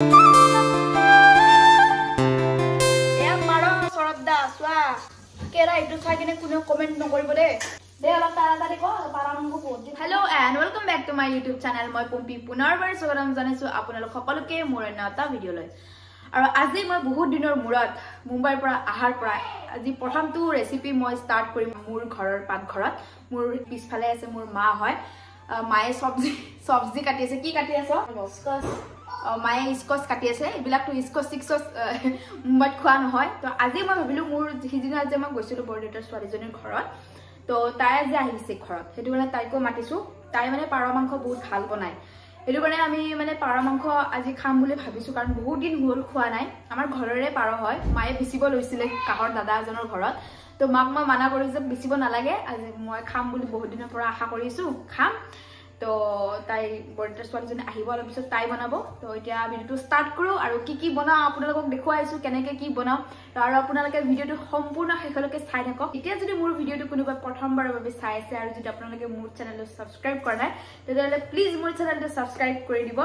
Hello and welcome back to my YouTube channel. Moi Pompi punarbar sogram janaisu apnalok সকলোকে মোৰ এটা video লৈ আৰু আজি মই বহুত দিনৰ মুৰত মুম্বাইৰ পৰা আহাৰ পৰা আজি প্ৰথমটো ৰেচিপি মই ষ্টাৰ্ট কৰিম মোৰ ঘৰৰ পাকঘৰত মোৰ পিছফালে আছে মোৰ মা হয় মায়ে সবজি কাটি আছে কি কাটি আছে স্কচ মায়ে স্কচ কাটি আছে এবিলাকটো স্কচ মুম্বাইত খোৱা নহয় তো আজি মই ভাবিলো মোৰ হিদিনা যে মই গৈছিলো বৰদেউতাৰ ছোৱালীজনীৰ ঘৰত তো তাই যে আহিছে ঘৰত হেতু মানে তাইকো মাতিছো তাই মানে পাৰ মাংস বহুত ভাল বনায় হেতু কাৰণে আমি মানে পাৰ মাংস আজি খাম বুলি ভাবিছো কাৰণ বহুত দিন হল খোৱা নাই আমাৰ ঘৰৰে পাৰ হয় মায়ে বিচিব লৈছিলে কাহৰ দাদা এজনৰ ঘৰত তো মাক মই মানা কৰিছো যে বিচিব নালাগে আজি মই খাম বুলি বহুত দিনৰ পৰা আশা কৰিছো খাম তো তাই বৰদেউতাৰ ছোৱালীজনী আহিব অলপ পিছত তাই বনাব তো এতিয়া ভিডিওটো ষ্টাৰ্ট কৰো আৰু কি বনাও আপোনালোকক দেখুৱাইছো কেনেকৈ কি বনাও আৰু আপোনালোকে ভিডিওটো সম্পূৰ্ণ শেষলৈকে চাই থাকক এতিয়া যদি মোৰ ভিডিওটো কোনোবা প্ৰথমবাৰৰ বাবে চাই আছে আৰু যদি আপোনালোকে মোৰ চেনেলটো সাবস্ক্ৰাইব কৰা নাই তেতিয়াহ'লে প্লিজ মোৰ চেনেলটো সাবস্ক্ৰাইব কৰি দিব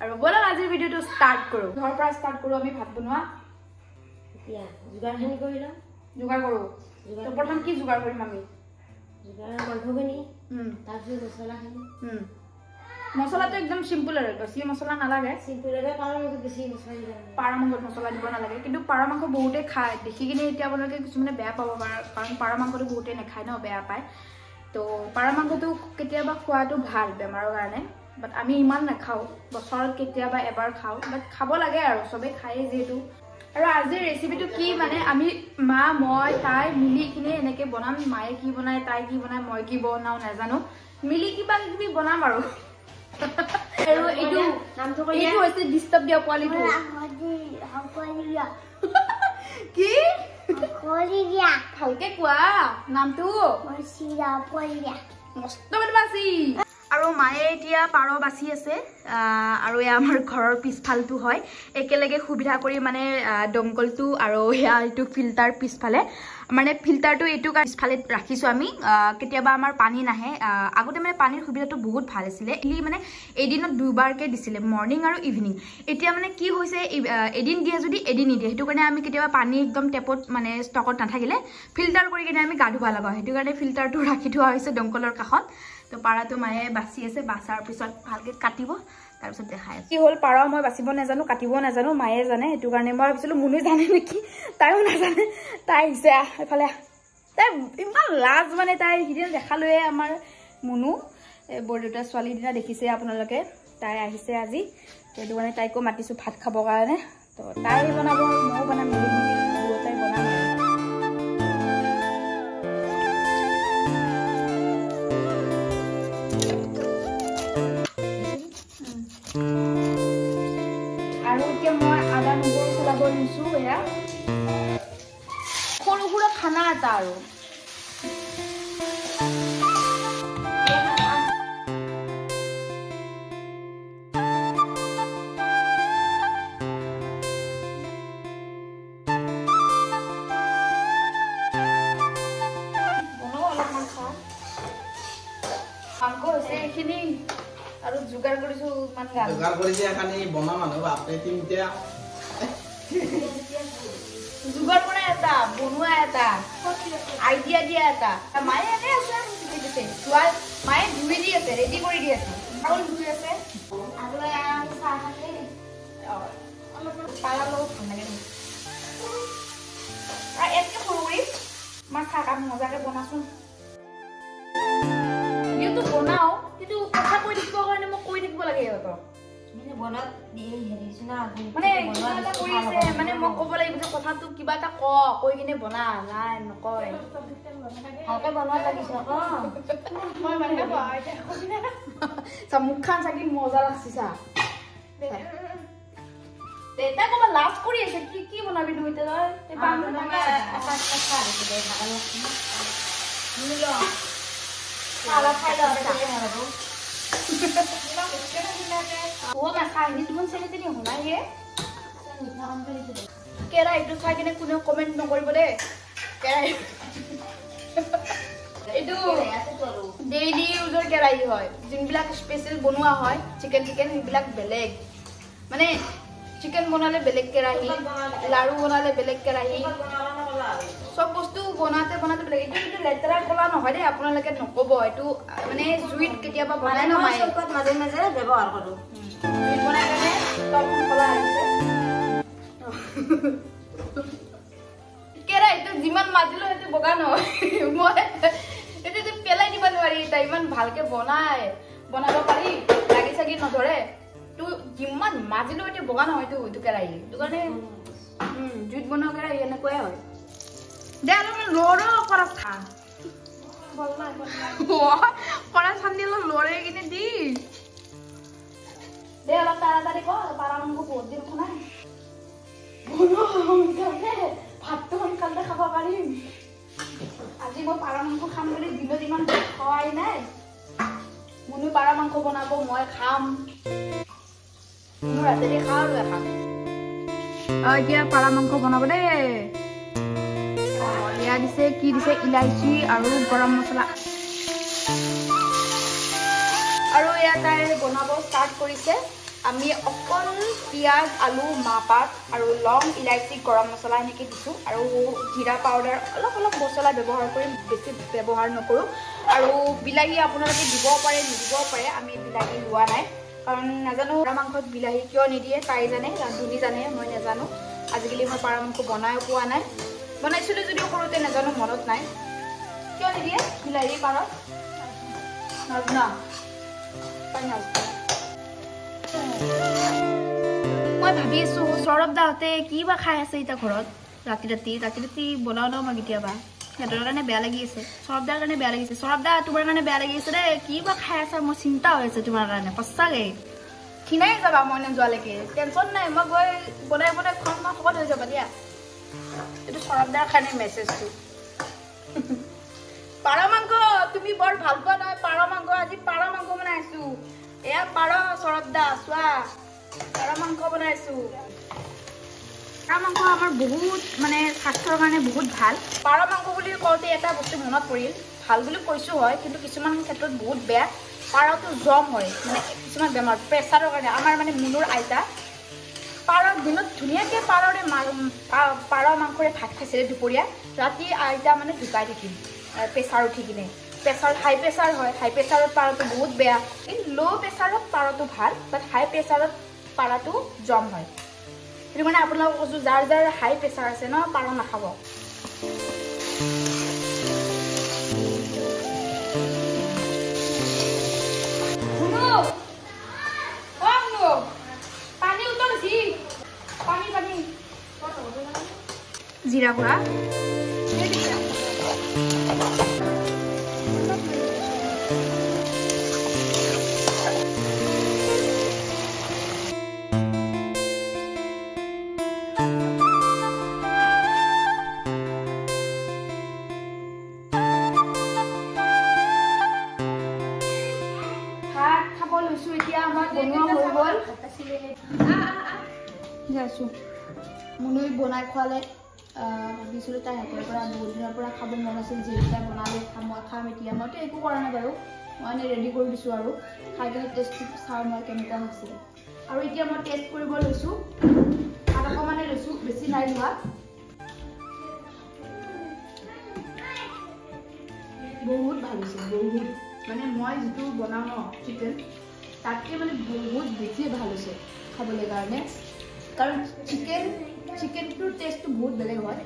আৰু বলক আজিৰ ভিডিওটো ষ্টাৰ্ট কৰো ঘৰৰ পৰা ষ্টাৰ্ট কৰো আমি ভাত বনোৱা এতিয়া যোগাৰখিনি কৰিলা যোগাৰ কৰো তো প্ৰথম কি যোগাৰ কৰিম আমি মাংসখিনি তাৰপিছত মছলাখিনি মছলাটো একদম সিম্পল আৰু বেছি মছলা নালাগে সিম্পলৰে পাৰ মাংস বেছি মছলা দিব পাৰ মাংসত মছলা দিব নালাগে কিন্তু পাৰ মাংস বহুতে খায় দেখি কিনে এতিয়া আপোনালোকে কিছুমানে বেয়া পাব পাৰে কাৰণ পাৰ মাংসটো বহুতে নাখায় ন বেয়া পায় তো পাৰ মাংসটো কেতিয়াবা খোৱাটো ভাল বেমাৰৰ কাৰণে বাট আমি ইমান নাখাওঁ বছৰত কেতিয়াবা এবাৰ খাওঁ বাট খাব লাগে আৰু চবে খায়ে যিহেতু আৰু আজি ৰেচিপিটো কি মানে আমি মা মই তাই মিলি কিনে এনেকে বনাম মায়ে কি বনায় তাই কি বনায় মই কি বনাও নাজানো মিলি কিবা কিবি বনাম আৰু আৰু এইটো নামটো এইটো হৈছে ডিস্টাৰ্ব দিয়া কোৱালিটি কি কোৱালিয়া ভালকে কোৱা নামটো মছিলা কোৱালিয়া মস্ত বদমাছি আৰু মায়ে এতিয়া পাৰ বাছি আছে আৰু এ আমাৰ ঘৰৰ পিছফালটো হয় একেলগে সুবিধা কৰি মানে দমকলটো আৰু এইটো ফিল্টাৰ পিছফালে মানে ফিল্টাৰটো এইটো পিছফালে ৰাখিছো আমি কেতিয়াবা আমাৰ পানী নাহে আগতে মানে পানীৰ সুবিধাটো বহুত ভাল আছিল মানে এদিনত দুবাৰকে দিছিলে মৰ্নিং আৰু ইভিনিং এতিয়া মানে কি হৈছে এদিন দিয়ে যদি এদিন নিদিয়ে সেইটো কাৰণে আমি কেতিয়াবা পানী একদম টেপত মানে ষ্টকত নাথাকিলে ফিল্টাৰ কৰি কিনে আমি গা ধুব লগা হয় সেইটো কাৰণে ফিল্টাৰটো ৰাখি থোৱা হৈছে দমকলৰ কাষত তো পাৰাটো মায়ে বাছি আছে বাছাৰ পিছত ভালকে কাটিব তাৰপিছত দেখাই আছে কি হ'ল পাৰা মই বাছিব নাজানো কাটিব নাজানো মায়ে জানে সেইটো কাৰণে মই ভাবিছিলো মুনুই জানে নেকি তাইও নাজানে তাই আহিছে এফালে তাই ইমান লাজ মানে তাই সিদিনা দেখালোৱে আমাৰ মুনু বৰদেউতাৰ ছোৱালীৰ দিনা দেখিছে আপোনালোকে তাই আহিছে আজি সেইটো কাৰণে তাইকো মাতিছো ভাত খাবৰ কাৰণে তো তাই বনাব মইও বনাম মিলি দুয়োটাই বনাম আৰু এতিয়া মই আদা নহৰু চলাব লৈছো এয়া সৰু সুৰা খানা এটা আৰু মাংস হৈছে এইখিনি আৰু যোগাৰ কৰিছো মান গাল যোগাৰ কৰিছে এখানি বনা মানুহ আপনি তিনটা যোগাৰ কৰা এটা বনোৱা এটা আইডিয়া দিয়া এটা মায়ে এনে আছে কি দিছে সোৱাল মায়ে ধুই দি আছে ৰেডি কৰি দি আছে চাউল ধুই আছে আৰু চাহ খালে অলপ পালা লও ভাল লাগে আৰু একে সৰুই মাছ শাক আমি মজাকে বনাছো ইউটো বনাও কিন্তু কথা কৈ দিব কাৰণে মই কৈ দিব লাগে ইহঁতক মানে বনাত দিয়ে হেৰিছ না মানে কিবা এটা কৰিছে মানে মই ক'ব লাগিব যে কথাটো কিবা এটা কৈ কিনে বনা নাই নকয় ভালকে বনোৱা লাগিছে মই মানে মুখখন চাকি মজা লাগছে চা দেউতা ক'বা লাভ কৰি আছে কি বনাবি তুমি কেৰাহীটো চাই কিনে কোনেও কমেণ্ট নকৰিব দেই এইটো ডেইলি ইউজৰ কেৰাহী হয় যোনবিলাক স্পেচিয়েল বনোৱা হয় চিকেন সেইবিলাক বেলেগ মানে চিকেন বনালে বেলেগ কেৰাহী লাৰু বনালে বেলেগ কেৰাহী সব বস্তু বনাতে বনাতে বেলেগ এইটো কিন্তু লেতেৰা কলা নহয় দেই আপোনালোকে নকব এইটো মানে জুইত কেতিয়াবা বনাই ন মায়ে মাজে মাজে ব্যৱহাৰ কৰোঁ জুইত বনাই কেনে তলখন কলা আহিছে কেৰাহীটো যিমান মাজিলো সেইটো বগা নহয় মই এইটো পেলাই দিব নোৱাৰি তাই ইমান ভালকে বনাব পাৰি লাগি চাগি নধৰে তো যিমান মাজিলো এতিয়া বগা নহয়তো এইটো কেৰাহী এইটো কাৰণে জুইত বনোৱা কেৰাহী এনেকুৱাই হয় দে অলপমান লৰো কৰা খা কৰা চান্দিলো লৰে কিনে দি দে অলপ তাড়াতাড়ি কৰ পাৰা মাংস বহুত দিন খোৱা নাই ভাতটো সোনকালে খাব পাৰিম আজি মই পাৰা মাংস খাম বুলি দিনত ইমান খোৱাই নাই মুনু পাৰা মাংস বনাব মই খাম মুনু ৰাতিৰে খাওঁ আৰু এখাম এতিয়া পাৰা মাংস বনাব দেই এয়া দিছে কি দিছে ইলাইচি আৰু গৰম মছলা আৰু এয়া তাই বনাব ষ্টাৰ্ট কৰিছে আমি অকল পিঁয়াজ আলু মাহপাত আৰু লং ইলাইচি গৰম মছলা এনেকৈ দিছোঁ আৰু জিৰা পাউডাৰ অলপ অলপ মছলা ব্যৱহাৰ কৰিম বেছি ব্যৱহাৰ নকৰোঁ আৰু বিলাহী আপোনালোকে দিব পাৰে নিদিব পাৰে আমি বিলাহী লোৱা নাই কাৰণ নাজানো পাৰা মাংসত বিলাহী কিয় নিদিয়ে তাই জানে ৰান্ধনি জানে মই নাজানো আজিকালি মই পাৰা মাংস বনাই পোৱা নাই বনাইছিলোঁ যদিও সৰুতে নাজানো মনত নাই কিয় নিদিয়ে বিলাহী পাৰত নাজনা তাই নাজনা মই ভাবি আছো সৌৰভ দাহঁতে কি বা খাই আছে এতিয়া ঘৰত ৰাতি ৰাতি বনাও ন মই কেতিয়াবা সিহঁতৰ কাৰণে বেয়া লাগি আছে সৌৰভ দাৰ কাৰণে বেয়া লাগিছে সৌৰভ দা তোমাৰ কাৰণে বেয়া লাগি আছে দেই কি বা খাই আছা মোৰ চিন্তা হৈ আছে তোমাৰ কাৰণে সঁচাকৈ খিনাই যাবা মই নোযোৱালৈকে টেনশ্যন নাই মই গৈ বনাই খোৱা মই শকত হৈ যাবা দিয়া এইটো সৌৰভ দাৰ কাৰণে মেছেজটো পাৰ মাংস তুমি বৰ ভাল পোৱা নহয় পাৰ মাংস আজি পাৰ মাংস বনাইছো এয়া পাৰ সৌৰভ দা চোৱা পাৰ মাংস বনাইছো পাৰ মাংস আমাৰ বহুত মানে স্বাস্থ্যৰ কাৰণে বহুত ভাল পাৰ মাংস বুলি কওঁতে এটা বস্তু মনত পৰিল ভাল বুলি কৈছোঁ হয় কিন্তু কিছুমান ক্ষেত্ৰত বহুত বেয়া পাৰটো জম হয় মানে কিছুমান বেমাৰ প্ৰেছাৰৰ কাৰণে আমাৰ মানে মুনুৰ আইতা পাৰ দিনত ধুনীয়াকৈ পাৰ মাংসৰে ভাত খাইছিলে দুপৰীয়া ৰাতি আইতা মানে ঢুকাই থাকিল প্ৰেছাৰ উঠি কিনে হাই প্ৰেছাৰ হয় হাই প্ৰেছাৰত পাৰটো বহুত বেয়া কিন্তু ল' প্ৰেছাৰত পাৰটো ভাল বাট হাই প্ৰেছাৰত পাৰটো জম হয় সেইটো মানে আপোনালোকক কৈছোঁ যাৰ হাই প্ৰেছাৰ আছে ন পাৰ নাখাব জিৰা গুড়া মুনুই বনাই খোৱালে ভাবিছিলোঁ তাই হাতৰ পৰা বহুত দিনৰ পৰা খাব মন আছিল যিহেতু তাই বনালে মই খাম এতিয়া মইতো একো কৰা নাই বাৰু মই এনেই ৰেডি কৰি দিছোঁ আৰু খাই কিনে টেষ্টটো চাওঁ মই কেনেকুৱা হৈছিলে আৰু এতিয়া মই টেষ্ট কৰিব লৈছোঁ ভাত অকণমানে লৈছোঁ বেছি নাই লোৱা বহুত ভাল হৈছে বহুত মানে মই যিটো বনাওঁ ন চিকেন তাতকৈ মানে বহুত বেছি ভাল হৈছে খাবলৈ কাৰণে কাৰণ চিকেনটোৰ টেষ্টটো বহুত বেলেগ হয়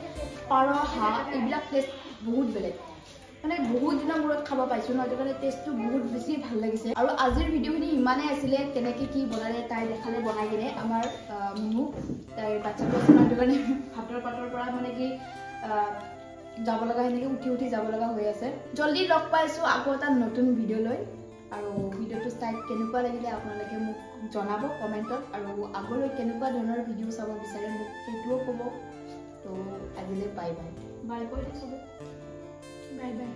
পাৰ হাঁহ এইবিলাক টেষ্ট বহুত বেলেগ মানে বহুত দিনৰ মূৰত খাব পাইছোঁ ন সেইটো কাৰণে টেষ্টটো বহুত বেছি ভাল লাগিছে আৰু আজিৰ ভিডিঅ'খিনি ইমানেই আছিলে কেনেকৈ কি বনালে তাই দেখালে বনাই কিনে আমাৰ মুনু তাইৰ বাচ্ছাটো আছে ন সেইটো কাৰণে ভাতৰ পাতৰ পৰা মানে কি যাব লগা সেনেকৈ উঠি যাব লগা হৈ আছে জল্দি লগ পাইছোঁ আকৌ এটা নতুন ভিডিঅ' লৈ আৰু ভিডিঅ'টো চাই কেনেকুৱা লাগিলে আপোনালোকে মোক জনাব কমেণ্টত আৰু আগলৈ কেনেকুৱা ধৰণৰ ভিডিঅ' চাব বিচাৰে মোক সেইটোও ক'ব তো আজিলৈ বাই বাই কৈ দিছোঁ বাই বাই